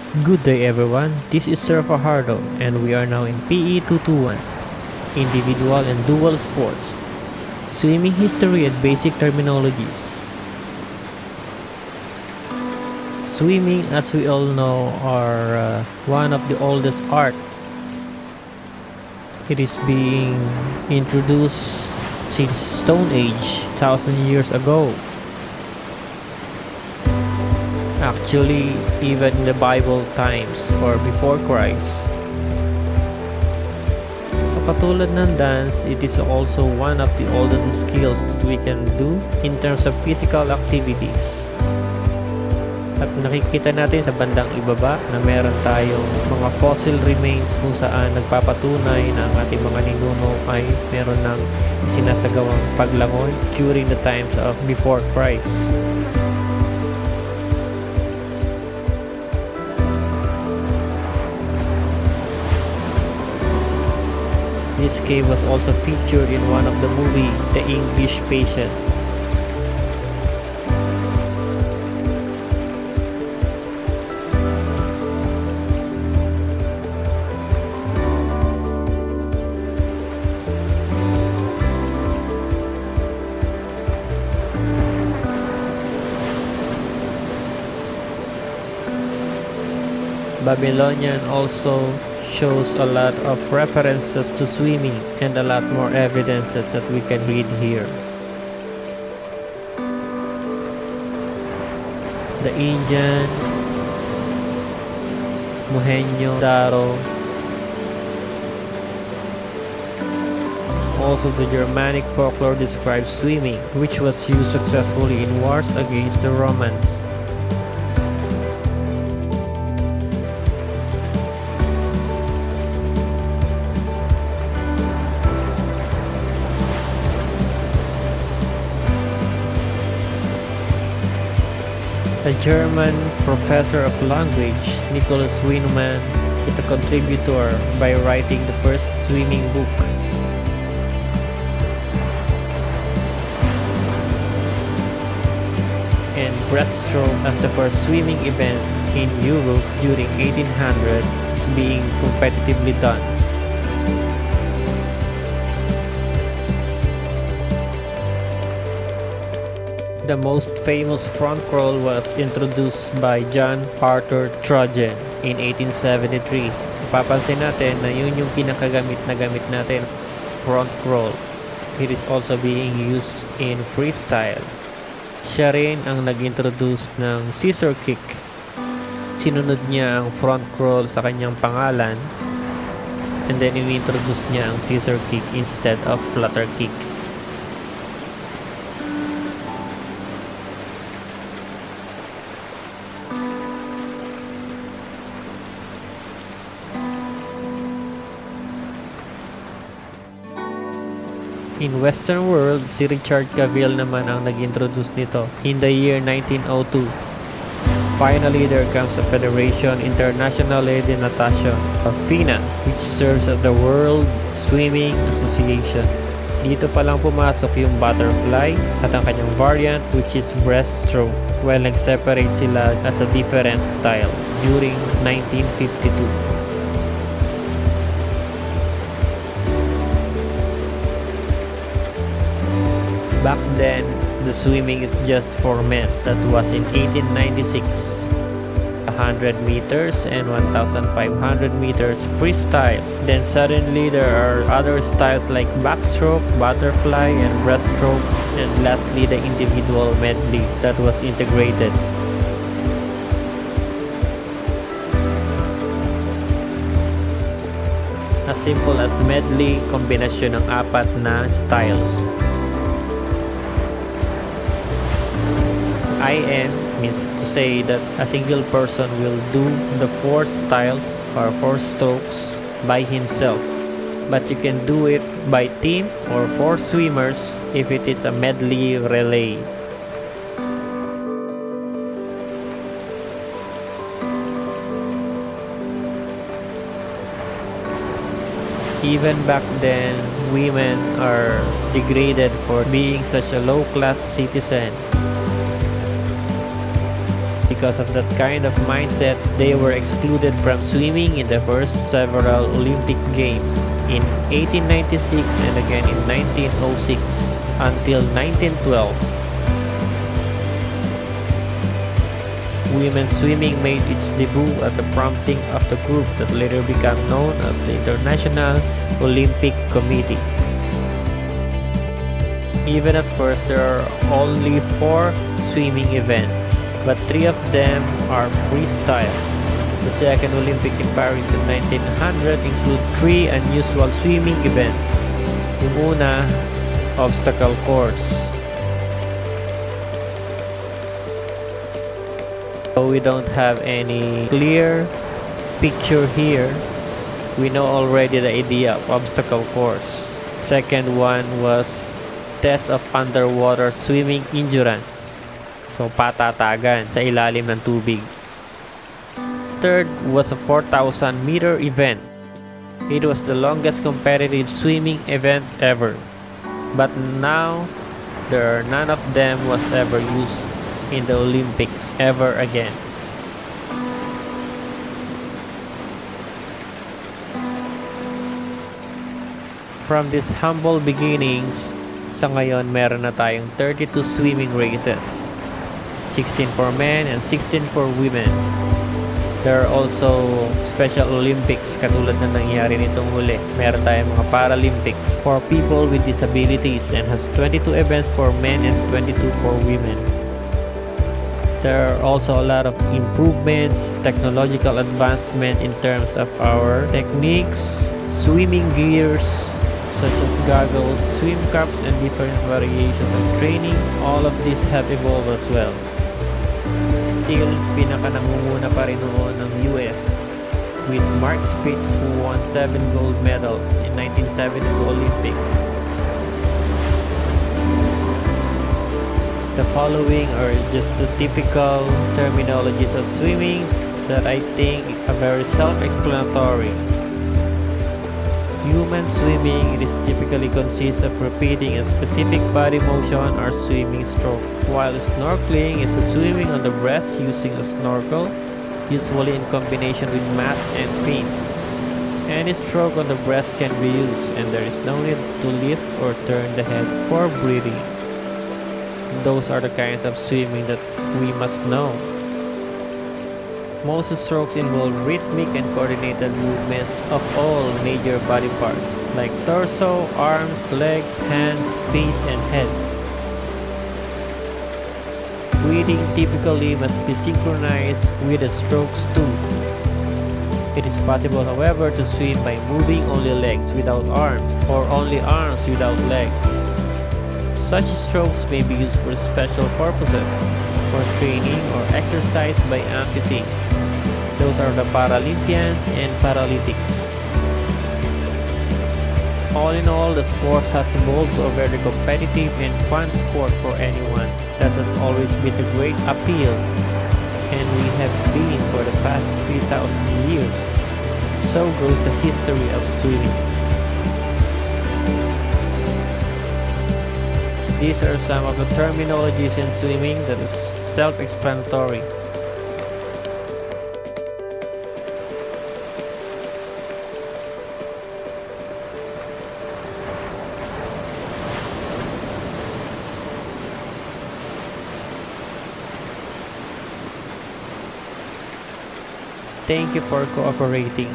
Good day everyone, this is Sir Fajardo and we are now in PE 221, Individual and Dual Sports, Swimming History and Basic Terminologies. Swimming, as we all know, are one of the oldest art. It is being introduced since Stone Age, 1000 years ago. Actually, even in the Bible times or before Christ. So katulad ng dance, it is also one of the oldest skills that we can do in terms of physical activities. At nakikita natin sa bandang ibaba na meron tayong mga fossil remains kung saan nagpapatunay na ang ating mga ninuno ay meron ng sinasagawang paglangoy during the times of before Christ. This cave was also featured in one of the movie, The English Patient. Babylonian also shows a lot of references to swimming and a lot more evidences that we can read here. The Indian, Mohenjo-daro, also the Germanic folklore describes swimming, which was used successfully in wars against the Romans. A German professor of language, Nicholas Wienemann, is a contributor by writing the first swimming book. And breaststroke as the first swimming event in Europe during 1800 is being competitively done. The most famous front crawl was introduced by John Arthur Trojan in 1873. Papansin natin na yun yung pinakagamit na gamit natin, front crawl. It is also being used in freestyle. Siya rin ang nag-introduce ng scissor kick. Sinunod niya ang front crawl sa kanyang pangalan and then in-introduce niya ang scissor kick instead of flutter kick. In Western world, si Richard Cavill naman ang nag-introduce nito in the year 1902. Finally, there comes a Federation Internationale de Natation, or FINA, which serves as the World Swimming Association. Dito pa lang pumasok yung butterfly at ang kanyang variant, which is breaststroke, while nag-separate sila as a different style during 1952. Back then, the swimming is just for men. That was in 1896. 100 meters and 1,500 meters freestyle. Then suddenly there are other styles like backstroke, butterfly, and breaststroke. And lastly, the individual medley that was integrated. As simple as medley, kombinasyon ng apat na styles. IM means to say that a single person will do the 4 styles or 4 strokes by himself. But you can do it by team or 4 swimmers if it is a medley relay. Even back then, women are degraded for being such a low-class citizen. Because of that kind of mindset, they were excluded from swimming in the first several Olympic Games in 1896 and again in 1906 until 1912. Women's swimming made its debut at the prompting of the group that later became known as the International Olympic Committee. Even at first, there are only 4 swimming events, but 3 of them are freestyle. The second Olympic in Paris in 1900 include 3 unusual swimming events. Yung una, obstacle course. So we don't have any clear picture here. We know already the idea of obstacle course. Second one was test of underwater swimming endurance. So patatagan sa ilalim ng tubig. Third was a 4,000 meter event. It was the longest competitive swimming event ever. But now, there are none of them was ever used in the Olympics ever again. From these humble beginnings, sa ngayon meron na tayong 32 swimming races, 16 for men and 16 for women. There are also Special Olympics katulad na nangyari nitong huli. Meron tayong mga Paralympics for people with disabilities and has 22 events for men and 22 for women. There are also a lot of improvements, technological advancement in terms of our techniques, swimming gears, such as goggles, swim caps, and different variations of training. All of these have evolved as well. Still, pinaka-nangunguna pa rin noon ng US with Mark Spitz who won 7 gold medals in 1972 Olympics. The following are just the typical terminologies of swimming that I think are very self-explanatory. Human swimming, it is typically consists of repeating a specific body motion or swimming stroke, while snorkeling is a swimming on the breast using a snorkel, usually in combination with mask and fin. Any stroke on the breast can be used, and there is no need to lift or turn the head for breathing. Those are the kinds of swimming that we must know. Most strokes involve rhythmic and coordinated movements of all major body parts, like torso, arms, legs, hands, feet, and head. Breathing typically must be synchronized with the strokes too. It is possible, however, to swim by moving only legs without arms, or only arms without legs. Such strokes may be used for special purposes, for training or exercise by amputees. Those are the Paralympians and Paralytics. All in all, the sport has evolved to a very competitive and fun sport for anyone. That has always been a great appeal, and we have been for the past 3,000 years. So goes the history of swimming. These are some of the terminologies in swimming that is self-explanatory. Thank you for cooperating.